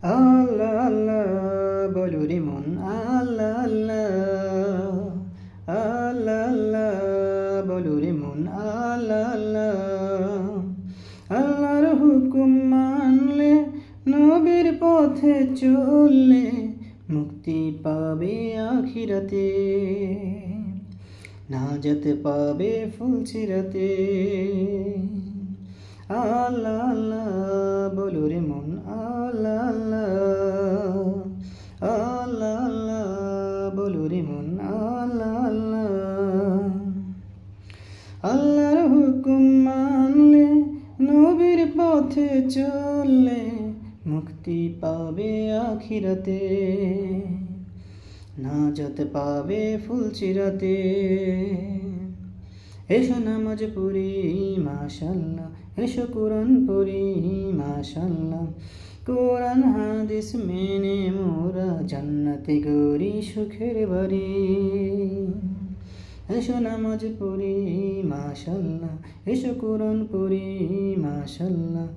আল্লাহ আল্লাহ বলো রে মন, আল্লাহ আল্লাহ, আল্লাহ আল্লাহ বলো রে মন, আল্লাহ আল্লাহ। আল্লাহর হুকুম মানলে, নবীর পথে চললে, মুক্তি পাবে আখিরাতে, নাজাত পাবে ফুলসিরাতে। আল্লাহ আল্লাহ বলো রে মন, আল্লাহ আল্লাহ, আল্লাহ আল্লাহ বলো রে মন, আল্লাহ আল্লাহ। আল্লাহর হুকুম মানলে, নবীর পথে চললে, মুক্তি পাবে আখিরাতে, নাজাত পাবে ফুলসিরাতে। এসো নামাজ পড়ি মাশাআল্লাহ, এসো কোরআন পড়ি মাশাআল্লাহ, কোরআন হাদিস মেনে মোরা জান্নাতে গড়ি সুখের বাড়ি। এসো নামাজ পড়ি মাশাআল্লাহ, এসো কোরআন পড়ি মাশাআল্লাহ,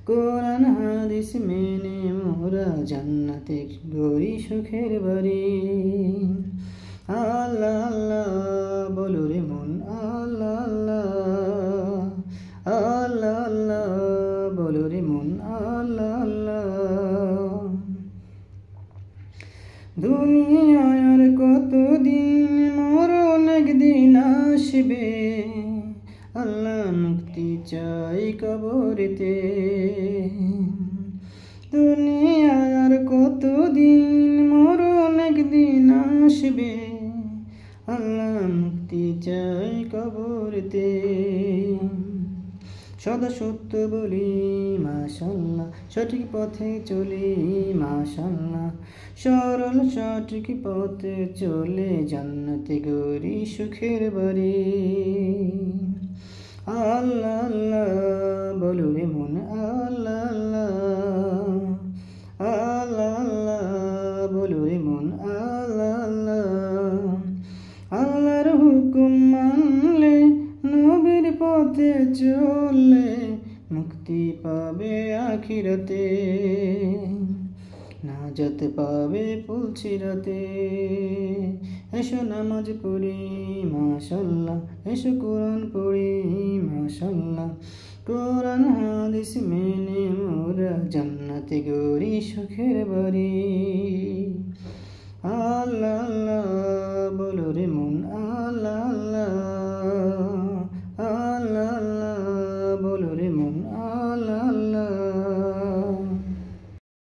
কোরআন হাদিস মেনে মোরা জান্নাতে গড়ি সুখের বাড়ি। আল্লাহ আল্লাহ বলো রে মন, আল্লাহ আল্লাহ, আল্লাহ আল্লাহ বলো রে মন, আল্লাহ আল্লাহ। দুনিয়ায় আর কতদিন, মরণ একদিন আসবে, আল্লাহ মুক্তি চাই কবরেতে। দুনিয়ায় আর কতদিন, মরণ একদিন আসবে, আল্লাহ মুক্তি চাই কবরেতে। সদা সত্য বলি মাশাআল্লাহ, সঠিক পথে চলি মাশাআল্লাহ, সরল সঠিক পথে চলে জান্নাতে গড়ি সুখের বাড়ি। আল্লাহ আল্লাহ বলো রে মন, আল্লাহ আল্লাহ, আল্লাহ আল্লাহ বলো রে মন, আল্লাহ আল্লাহ। আল্লাহর হুকুম মানলে, নবীর পথে চললে, মুক্তি পাবে আখিরাতে, নাজাত পাবে ফুলসিরাতে। এসো নামাজ পড়ি মাশাআল্লাহ, এসো কোরআন পড়ি মাশাআল্লাহ, কোরআন হাদিস মেনে মোরা জান্নাতে গড়ি সুখের বাড়ি। আল্লাহ আল্লাহ বলো রে মন, আল্লাহ আল্লাহ।